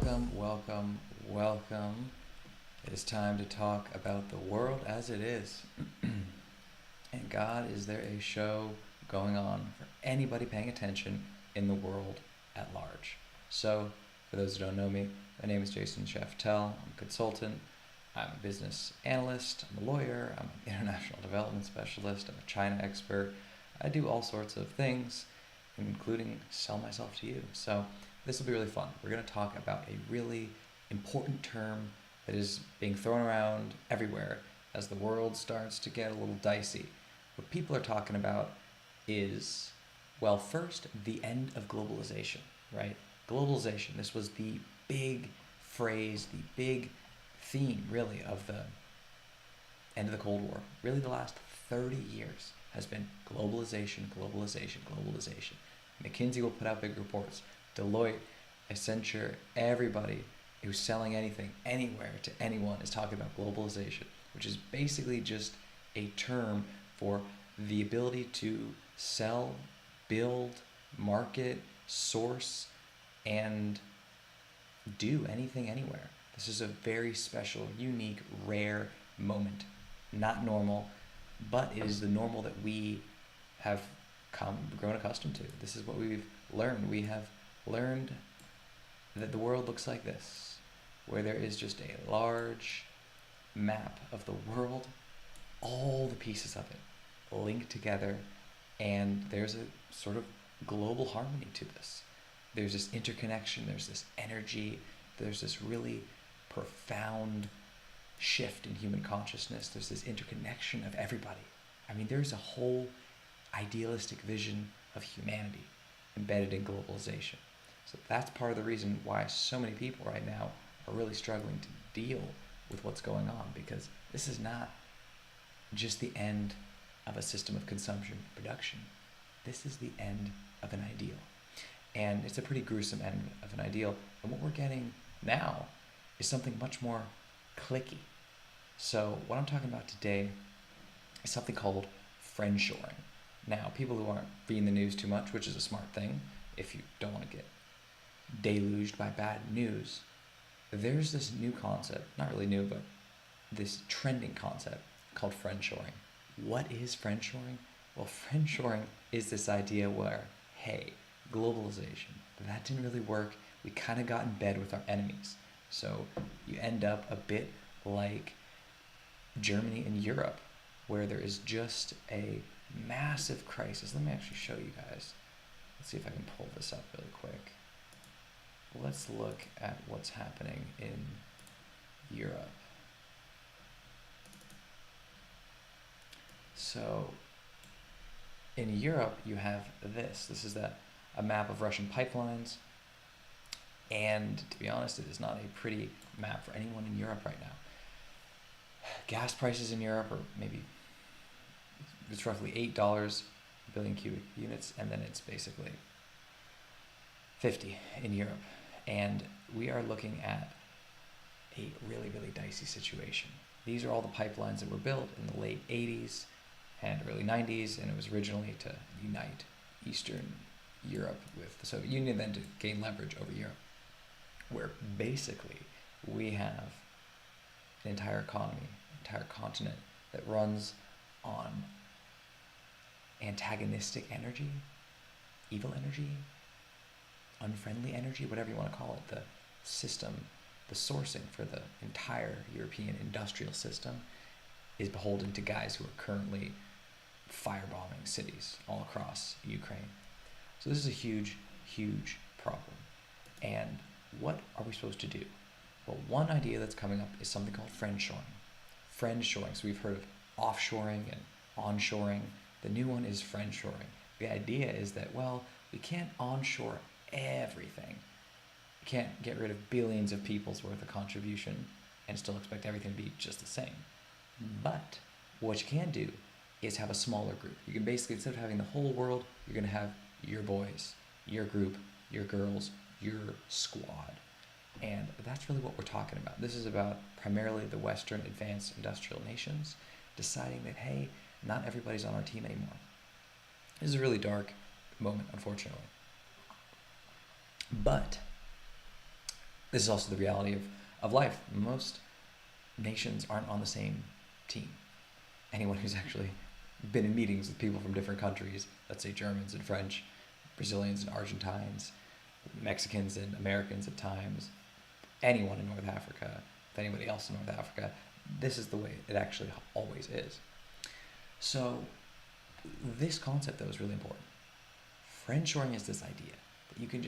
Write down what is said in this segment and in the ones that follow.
welcome. It is time to talk about the world as it is. And God, is there a show going on for anybody paying attention in the world at large? So, for those who don't know me, my name is Jason Shaftel. I'm a consultant. I'm a business analyst. I'm a lawyer. I'm an international development specialist. I'm a China expert. I do all sorts of things, including sell myself to you. So, this will be really fun. We're going to talk about a really important term that is being thrown around everywhere as the world starts to get a little dicey. What people are talking about is, well, first, the end of globalization, right? Globalization, this was the big phrase, the big theme, really, of the end of the Cold War. Really, the last 30 years has been globalization, globalization, globalization. McKinsey will put out big reports. Deloitte, Accenture, everybody who's selling anything, anywhere, to anyone is talking about globalization, which is basically just a term for the ability to sell, build, market, source, and do anything anywhere. This is a very special, unique, rare moment. Not normal, but it is the normal that we have grown accustomed to. This is what we've learned. We have learned that the world looks like this, where there is just a large map of the world, all the pieces of it linked together, and there's a sort of global harmony to this. There's this interconnection, there's this energy, there's this really profound shift in human consciousness, there's this interconnection of everybody. I mean, there's a whole idealistic vision of humanity embedded in globalization. So that's part of the reason why so many people right now are really struggling to deal with what's going on, because this is not just the end of a system of consumption and production. This is the end of an ideal. And it's a pretty gruesome end of an ideal. And what we're getting now is something much more clicky. So what I'm talking about today is something called friendshoring. Now, people who aren't reading the news too much, which is a smart thing if you don't want to get deluged by bad news, there's this new concept, not really new, but this trending concept called friendshoring. What is friendshoring? Well, friendshoring is this idea where, hey, globalization, that didn't really work. We kind of got in bed with our enemies. So you end up a bit like Germany and Europe, where there is just a massive crisis. Let me actually show you guys. Let's see if I can pull this up really quick. Let's look at what's happening in Europe. So in Europe, you have this. This is a map of Russian pipelines. And to be honest, it is not a pretty map for anyone in Europe right now. Gas prices in Europe are maybe, it's roughly $8 a billion cubic units, and then it's basically 50 in Europe. And we are looking at a really, really dicey situation. These are all the pipelines that were built in the late 80s and early 90s, and it was originally to unite Eastern Europe with the Soviet Union, then to gain leverage over Europe, where basically we have an entire economy, entire continent that runs on antagonistic energy, evil energy, unfriendly energy, whatever you want to call it. The system, the sourcing for the entire European industrial system is beholden to guys who are currently firebombing cities all across Ukraine. So this is a huge, huge problem. And what are we supposed to do? Well, one idea that's coming up is something called friendshoring. Friendshoring. So we've heard of offshoring and onshoring. The new one is friendshoring. The idea is that, well, we can't onshore everything. You can't get rid of billions of people's worth of contribution and still expect everything to be just the same. But what you can do is have a smaller group. You can basically, instead of having the whole world, you're going to have your boys, your group, your girls, your squad. And that's really what we're talking about. This is about primarily the Western advanced industrial nations deciding that, hey, not everybody's on our team anymore. This is a really dark moment, unfortunately. But This is also the reality of life. Most nations aren't on the same team. Anyone who's actually been in meetings with people from different countries, let's say Germans and French, Brazilians and Argentines, Mexicans and Americans at times, anyone in North Africa, if anybody else in North Africa, this is the way it actually always is. So this concept, though, is really important. Friendshoring is this idea that you can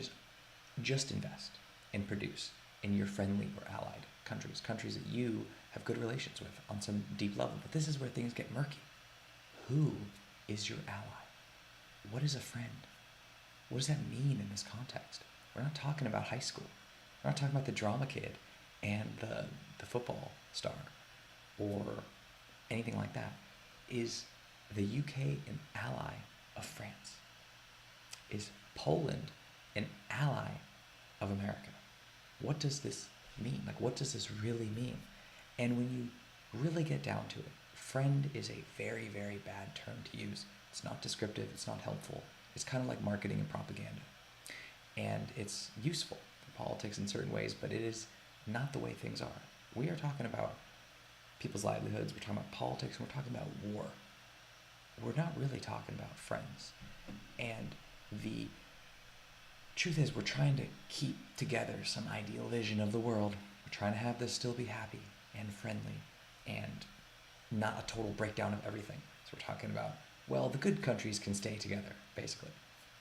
just invest and produce in your friendly or allied countries, countries that you have good relations with on some deep level. But this is where things get murky. Who is your ally? What is a friend? What does that mean in this context? We're not talking about high school. We're not talking about the drama kid and the football star or anything like that. Is the UK an ally of France? Is Poland an ally of America? What does this mean? Like, what does this really mean? And when you really get down to it, friend is a very, very bad term to use. It's not descriptive, it's not helpful. It's kind of like marketing and propaganda. And it's useful for politics in certain ways, but it is not the way things are. We are talking about people's livelihoods, we're talking about politics, and we're talking about war. We're not really talking about friends. And the truth is, we're trying to keep together some ideal vision of the world. We're trying to have this still be happy and friendly and not a total breakdown of everything. So we're talking about, well, the good countries can stay together, basically.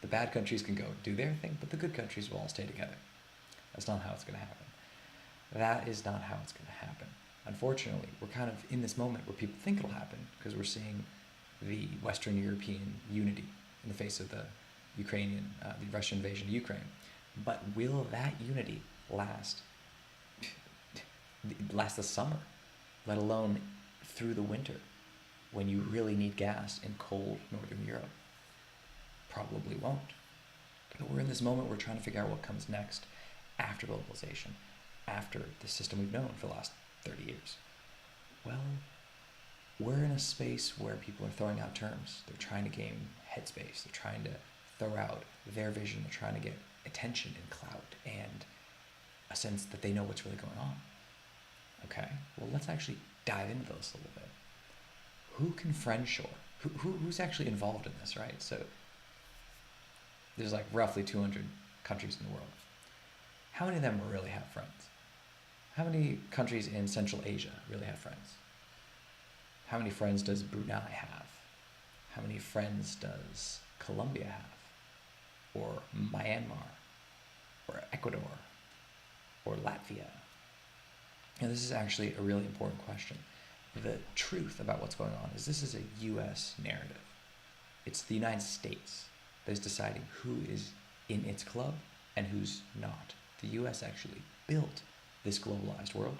The bad countries can go do their thing, but the good countries will all stay together. That's not how it's going to happen. That is not how it's going to happen. Unfortunately, we're kind of in this moment where people think it'll happen because we're seeing the Western European unity in the face of the Russian invasion of Ukraine. But will that unity last the summer, let alone through the winter, when you really need gas in cold Northern Europe? Probably won't. But we're in this moment where we're trying to figure out what comes next after globalization, after the system we've known for the last 30 years. Well, we're in a space where people are throwing out terms. They're trying to gain headspace. They're trying to throw out their vision. They're trying to get attention and clout and a sense that they know what's really going on. Okay, well, let's actually dive into those a little bit. Who can friendshore? Who's actually involved in this, right? So there's like roughly 200 countries in the world. How many of them really have friends? How many countries in Central Asia really have friends? How many friends does Brunei have? How many friends does Colombia have? Or Myanmar? Or Ecuador? Or Latvia? Now, this is actually a really important question. The truth about what's going on is this is a U.S. narrative. It's the United States that is deciding who is in its club and who's not. The U.S. actually built this globalized world,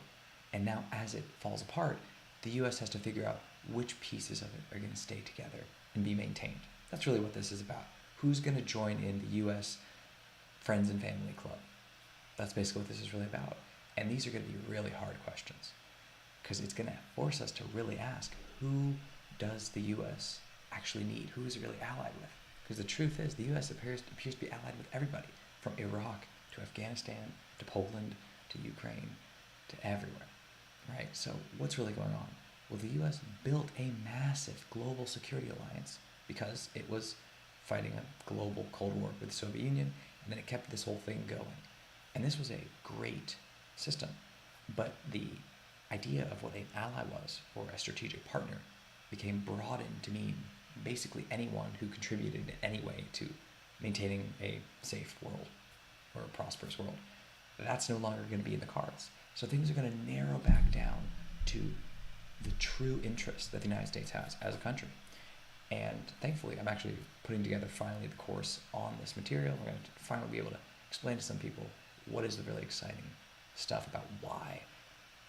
and now as it falls apart, the U.S. has to figure out which pieces of it are going to stay together and be maintained. That's really what this is about. Who's going to join in the U.S. Friends and Family Club? That's basically what this is really about. And these are going to be really hard questions because it's going to force us to really ask, who does the U.S. actually need? Who is it really allied with? Because the truth is, the U.S. appears to be allied with everybody, from Iraq to Afghanistan to Poland to Ukraine to everywhere, right? So what's really going on? Well, the U.S. built a massive global security alliance because it was fighting a global Cold War with the Soviet Union, and then it kept this whole thing going. And this was a great system, but the idea of what an ally was, or a strategic partner, became broadened to mean basically anyone who contributed in any way to maintaining a safe world or a prosperous world. That's no longer going to be in the cards. So things are going to narrow back down to the true interest that the United States has as a country. And thankfully, I'm actually putting together finally the course on this material. We're going to finally be able to explain to some people what is the really exciting stuff about why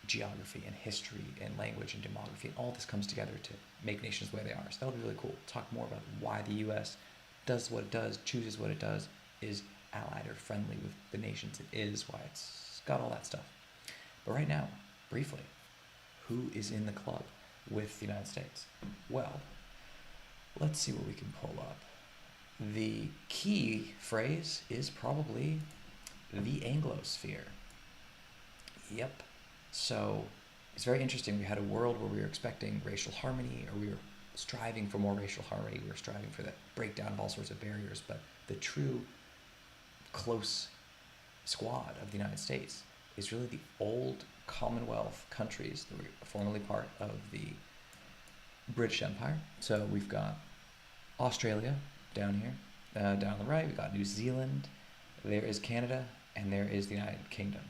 geography and history and language and demography and all this comes together to make nations the way they are. So that'll be really cool. Talk more about why the U.S. does what it does, chooses what it does, is allied or friendly with the nations it is, why it's got all that stuff. But right now, briefly, who is in the club with the United States? Well, let's see what we can pull up. The key phrase is probably the Anglosphere. Yep. So it's very interesting. We had a world where we were expecting racial harmony, or we were striving for more racial harmony. We were striving for that breakdown of all sorts of barriers. But the true close squad of the United States is really the old Commonwealth countries that were formerly part of the British Empire. So we've got Australia down here, down on the right. We've got New Zealand. There is Canada, and there is the United Kingdom.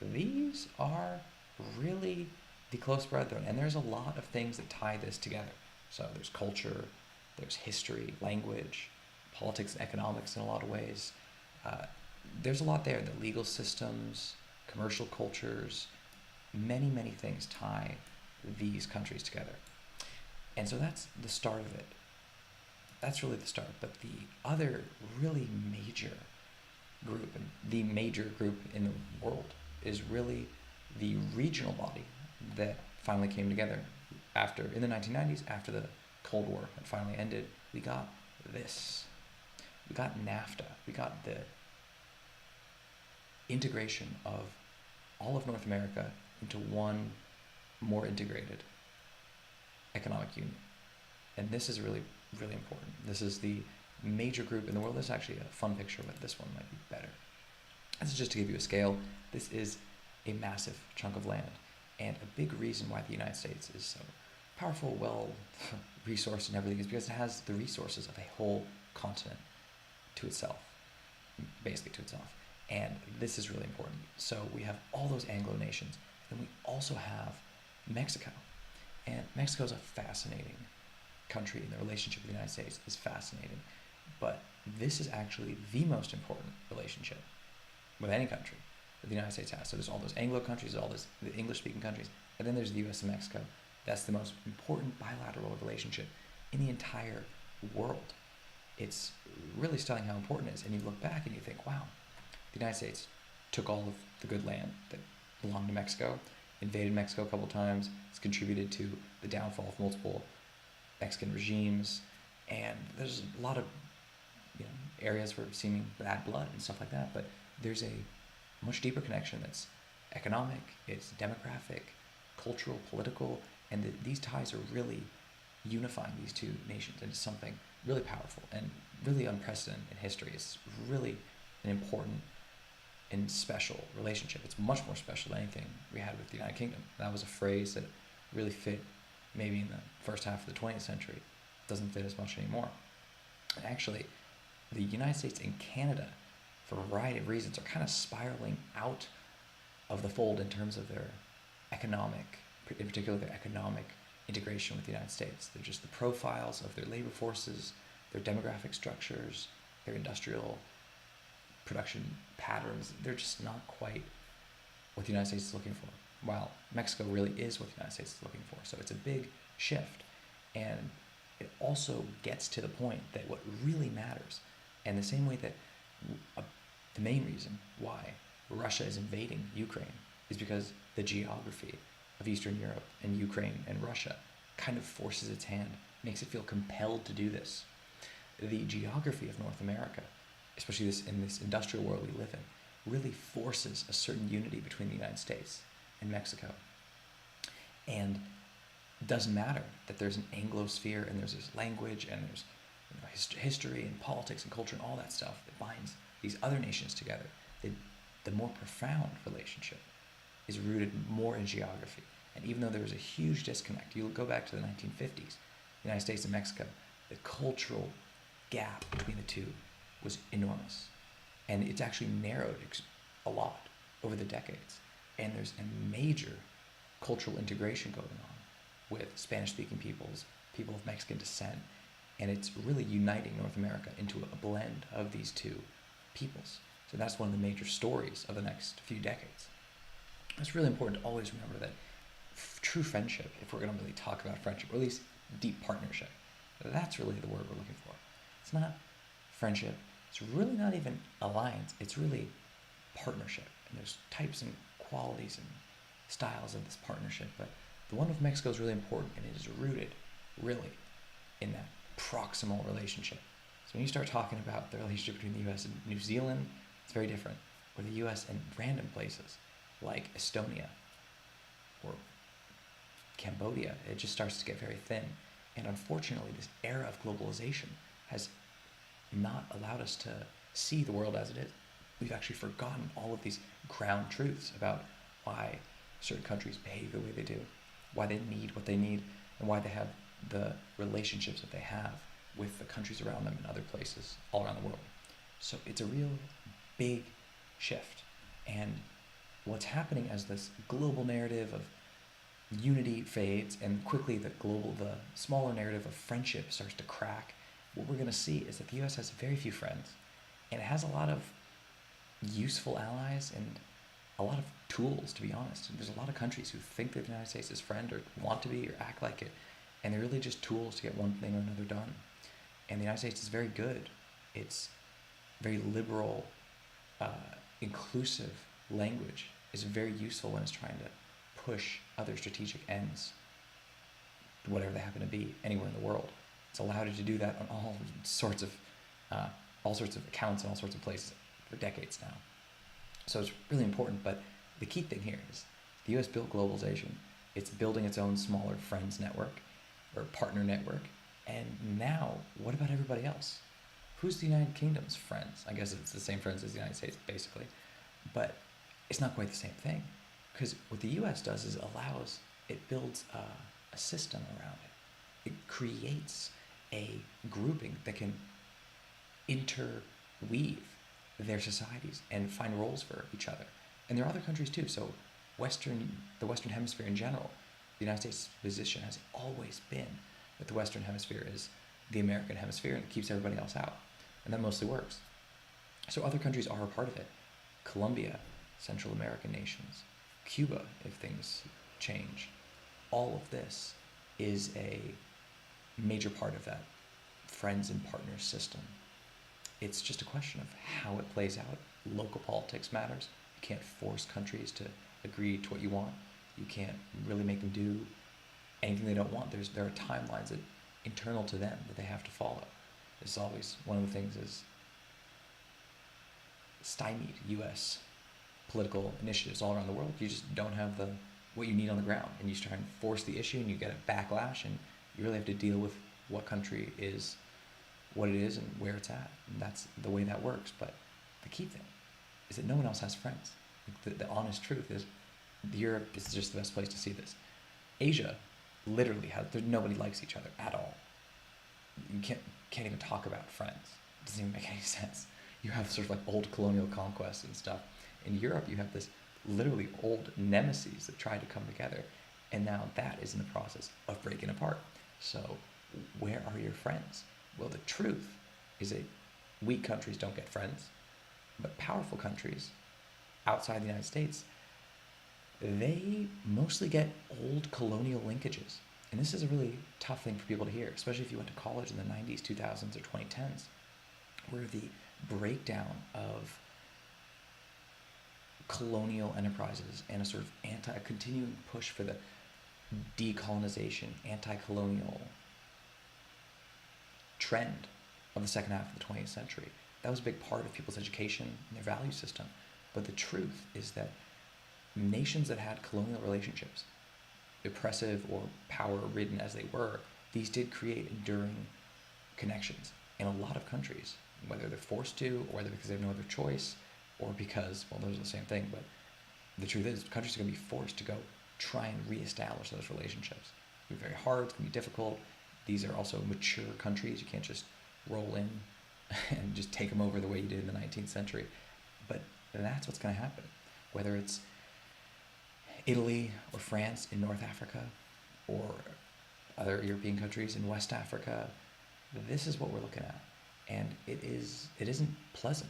These are really the close brethren, and there's a lot of things that tie this together. So there's culture, there's history, language, politics, and economics in a lot of ways. Uh, there's a lot there. The legal systems, commercial cultures, many things tie these countries together. And so that's the start of it. That's really the start. But the other really major group, and the major group in the world, is really the regional body that finally came together in the 1990s, after the Cold War had finally ended. We got this. We got NAFTA. We got the integration of all of North America into one more integrated economic union. And this is really, really important. This is the major group in the world. This is actually a fun picture, but this one might be better. This is just to give you a scale. This is a massive chunk of land, and a big reason why the United States is so powerful, well resourced and everything, is because it has the resources of a whole continent to itself, basically to itself. And this is really important. So we have all those Anglo nations, and we also have Mexico. And Mexico is a fascinating country, and the relationship with the United States is fascinating. But this is actually the most important relationship with any country that the United States has. So there's all those Anglo countries, the English-speaking countries, and then there's the U.S. and Mexico. That's the most important bilateral relationship in the entire world. It's really stunning how important it is. And you look back and you think, wow, the United States took all of the good land that belonged to Mexico, invaded Mexico a couple times. It's contributed to the downfall of multiple Mexican regimes, and there's a lot of areas for seeming bad blood and stuff like that. But there's a much deeper connection that's economic, it's demographic, cultural, political, and these ties are really unifying these two nations into something really powerful and really unprecedented in history. It's really an important and special relationship. It's much more special than anything we had with the United Kingdom. That was a phrase that really fit maybe in the first half of the 20th century. It doesn't fit as much anymore. And actually, the United States and Canada, for a variety of reasons, are kind of spiraling out of the fold in terms of their economic, in particular their economic integration with the United States. They're just the profiles of their labor forces, their demographic structures, their industrial production patterns. They're just not quite what the United States is looking for, while Mexico really is what the United States is looking for. So it's a big shift. And it also gets to the point that what really matters, and the same way that the main reason why Russia is invading Ukraine is because the geography of Eastern Europe and Ukraine and Russia kind of forces its hand, makes it feel compelled to do this. The geography of North America, especially in this industrial world we live in, really forces a certain unity between the United States and Mexico. And it doesn't matter that there's an Anglosphere and there's this language and there's history and politics and culture and all that stuff that binds these other nations together. The more profound relationship is rooted more in geography. And even though there was a huge disconnect, you go back to the 1950s, the United States and Mexico, the cultural gap between the two was enormous. And it's actually narrowed a lot over the decades. And there's a major cultural integration going on with Spanish-speaking peoples, people of Mexican descent, and it's really uniting North America into a blend of these two peoples. So that's one of the major stories of the next few decades. It's really important to always remember that true friendship, if we're going to really talk about friendship, or at least deep partnership, that's really the word we're looking for. It's not friendship. It's really not even alliance. It's really partnership. And there's types and qualities and styles of this partnership. But the one with Mexico is really important, and it is rooted, really, in that proximal relationship. So when you start talking about the relationship between the U.S. and New Zealand, it's very different. Or the U.S. and random places. like Estonia or Cambodia. It just starts to get very thin. And unfortunately, this era of globalization has not allowed us to see the world as it is. We've actually forgotten all of these ground truths about why certain countries behave the way they do, why they need what they need, and why they have the relationships that they have with the countries around them and other places all around the world. So it's a real big shift. And what's happening as this global narrative of unity fades and quickly the smaller narrative of friendship starts to crack, what we're going to see is that the US has very few friends and it has a lot of useful allies and a lot of tools, to be honest. There's a lot of countries who think that the United States is friend or want to be or act like it, and they're really just tools to get one thing or another done. And the United States is very good. It's very liberal, inclusive language is very useful when it's trying to push other strategic ends, whatever they happen to be, anywhere in the world. It's allowed it to do that on all sorts of accounts and all sorts of places for decades now. So it's really important, but the key thing here is the US built globalization. It's building its own smaller friends network or partner network. And now, what about everybody else? Who's the United Kingdom's friends? I guess it's the same friends as the United States, basically. But it's not quite the same thing. Because what the US does is it builds a system around it. It creates a grouping that can interweave their societies and find roles for each other. And there are other countries too. So the Western Hemisphere in general, the United States' position has always been that the Western Hemisphere is the American hemisphere and it keeps everybody else out. And that mostly works. So other countries are a part of it. Colombia, Central American nations, Cuba, if things change. All of this is a major part of that friends and partners system. It's just a question of how it plays out. Local politics matters. You can't force countries to agree to what you want. You can't really make them do anything they don't want. There are timelines that internal to them that they have to follow. This is always one of the things is stymied U.S. political initiatives all around the world. You just don't have what you need on the ground, and you try and force the issue, and you get a backlash, and you really have to deal with what country is what it is and where it's at. And that's the way that works. But the key thing is that no one else has friends. The honest truth is Europe is just the best place to see this. Asia literally nobody likes each other at all. You can't even talk about friends. It doesn't even make any sense. You have sort of like old colonial conquests and stuff. In Europe, you have this literally old nemesis that tried to come together, and now that is in the process of breaking apart. So where are your friends? Well, the truth is that weak countries don't get friends, but powerful countries outside the United States, they mostly get old colonial linkages. And this is a really tough thing for people to hear, especially if you went to college in the 90s, 2000s, or 2010s, where the breakdown of colonial enterprises and a sort of a continuing push for the decolonization, anti-colonial trend of the second half of the 20th century. That was a big part of people's education and their value system. But the truth is that nations that had colonial relationships, oppressive or power-ridden as they were, these did create enduring connections in a lot of countries, whether they're forced to, or whether because they have no other choice, or because, well, those are the same thing, but the truth is countries are going to be forced to go try and reestablish those relationships. It's going to be very hard, it's going to be difficult. These are also mature countries. You can't just roll in and just take them over the way you did in the 19th century. But that's what's going to happen. Whether it's Italy or France in North Africa or other European countries in West Africa, this is what we're looking at. And it isn't pleasant.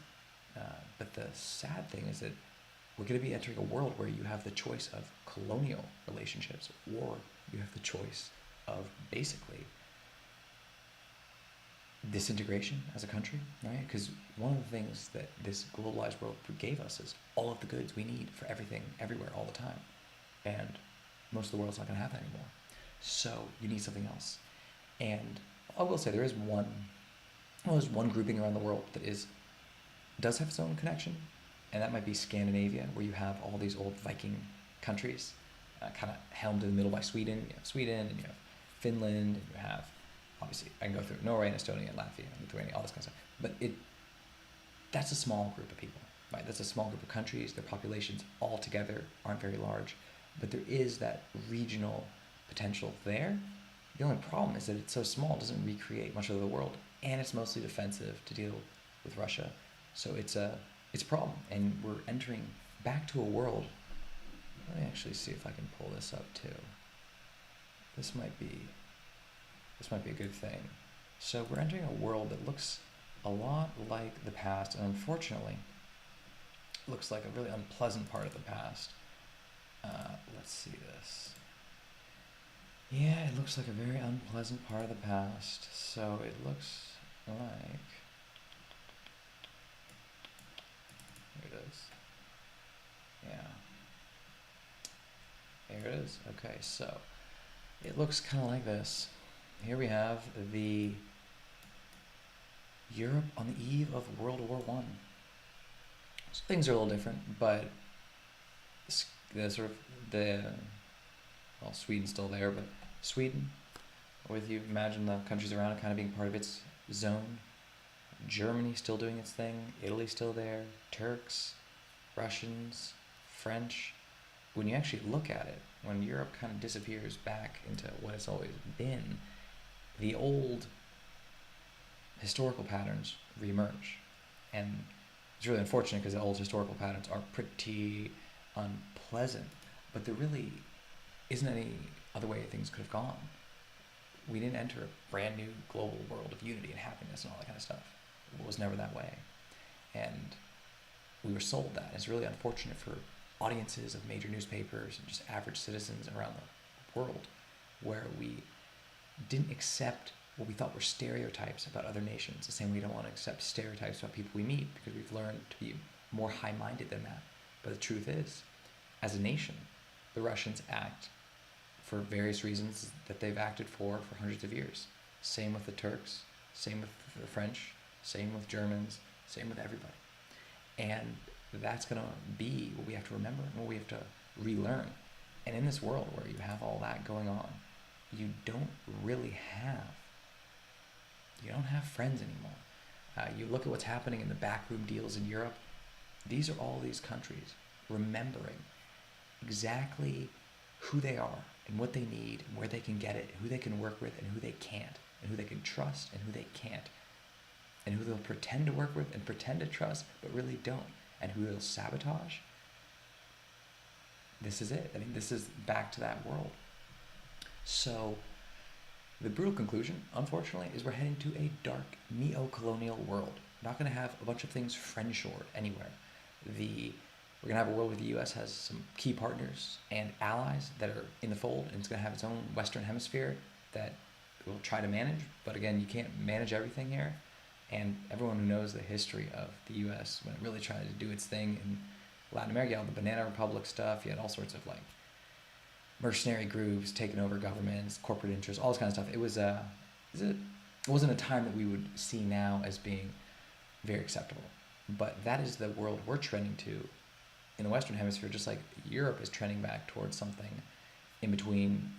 But the sad thing is that we're going to be entering a world where you have the choice of colonial relationships, or you have the choice of basically disintegration as a country, right? Because one of the things that this globalized world gave us is all of the goods we need for everything, everywhere, all the time. And most of the world's not going to have that anymore. So you need something else. And I will say there's one grouping around the world that does have its own connection And that might be Scandinavia, where you have all these old Viking countries, kind of helmed in the middle by Sweden. You have Sweden, and you have Finland, and you have, obviously, I can go through Norway and Estonia and Latvia and Lithuania, all this kind of stuff. But that's a small group of people, right? That's a small group of countries. Their populations all together aren't very large, but there is that regional potential there. The only problem is that it's so small, it doesn't recreate much of the world, and it's mostly defensive to deal with Russia. So it's a problem, and we're entering back to a world. Let me actually see if I can pull this up too. This might be a good thing. So we're entering a world that looks a lot like the past, and unfortunately, looks like a really unpleasant part of the past. Let's see this. Yeah, it looks like a very unpleasant part of the past. So it looks like, here it is. Yeah. There it is. Okay, so it looks kind of like this. Here we have the Europe on the eve of World War I. So things are a little different, but well, Sweden's still there, but Sweden, with you imagine the countries around it kind of being part of its zone. Germany still doing its thing, Italy still there, Turks, Russians, French. When you actually look at it, when Europe kind of disappears back into what it's always been, the old historical patterns reemerge. And it's really unfortunate because the old historical patterns are pretty unpleasant, but there really isn't any other way things could have gone. We didn't enter a brand new global world of unity and happiness and all that kind of stuff. It was never that way. And we were sold that. It's really unfortunate for audiences of major newspapers and just average citizens around the world, where we didn't accept what we thought were stereotypes about other nations, the same way we don't want to accept stereotypes about people we meet, because we've learned to be more high-minded than that. But the truth is, as a nation, the Russians act for various reasons that they've acted for hundreds of years. Same with the Turks, same with the French, same with Germans, same with everybody. And that's going to be what we have to remember and what we have to relearn. And in this world where you have all that going on, you don't really have friends anymore. You look at what's happening in the backroom deals in Europe. These are all these countries remembering exactly who they are and what they need and where they can get it, and who they can work with and who they can't, and who they can trust and who they can't, and who they'll pretend to work with and pretend to trust but really don't, and who they'll sabotage. This is it. I mean, this is back to that world. So the brutal conclusion, unfortunately, is we're heading to a dark neo-colonial world. We're not going to have a bunch of things friend-shored anywhere. We're going to have a world where the U.S. has some key partners and allies that are in the fold, and it's going to have its own Western Hemisphere that we'll try to manage. But again, you can't manage everything here. And everyone who knows the history of the U.S., when it really tried to do its thing in Latin America, all the Banana Republic stuff, you had all sorts of like mercenary groups taking over governments, corporate interests, all this kind of stuff. It wasn't a time that we would see now as being very acceptable. But that is the world we're trending to in the Western Hemisphere, just like Europe is trending back towards something in between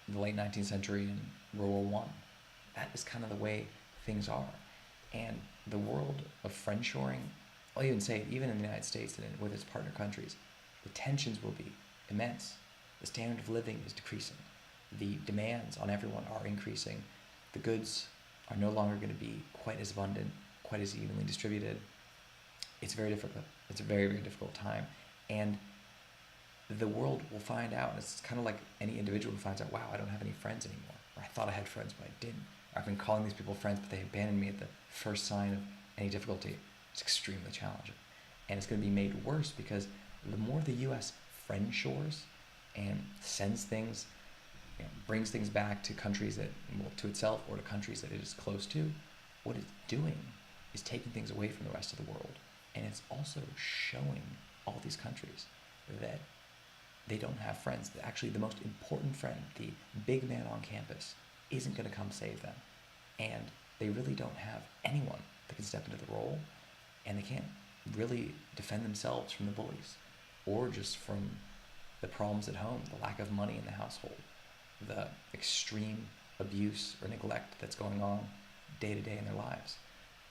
the late 19th century and World War I. That is kind of the way things are. And the world of friendshoring, I'll even say it, even in the United States and with its partner countries, the tensions will be immense. The standard of living is decreasing. The demands on everyone are increasing. The goods are no longer going to be quite as abundant, quite as evenly distributed. It's very difficult. It's a very, very difficult time. And the world will find out. It's kind of like any individual who finds out, wow, I don't have any friends anymore. Or I thought I had friends, but I didn't. Or I've been calling these people friends, but they abandoned me at the first sign of any difficulty. It's extremely challenging. And it's going to be made worse because the more the U.S. friendshores and sends things, brings things back to countries that, well, to itself or to countries that it is close to, what it's doing is taking things away from the rest of the world. And it's also showing all these countries that they don't have friends. That actually the most important friend, the big man on campus, isn't going to come save them. And they really don't have anyone that can step into the role, and they can't really defend themselves from the bullies, or just from the problems at home, the lack of money in the household, the extreme abuse or neglect that's going on day to day in their lives.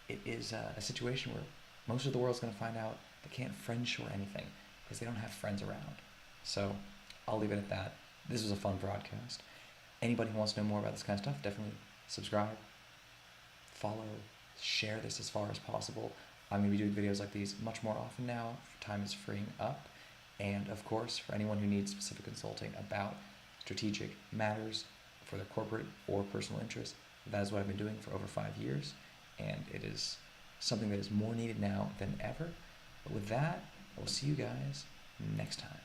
It is a situation where most of the world's going to find out they can't friendship or anything because they don't have friends around. So I'll leave it at that. This was a fun broadcast. Anybody who wants to know more about this kind of stuff, definitely subscribe, follow, share this as far as possible. I'm going to be doing videos like these much more often now. Time is freeing up. And of course, for anyone who needs specific consulting about strategic matters for their corporate or personal interests, that is what I've been doing for over 5 years. And it is something that is more needed now than ever. But with that, I will see you guys next time.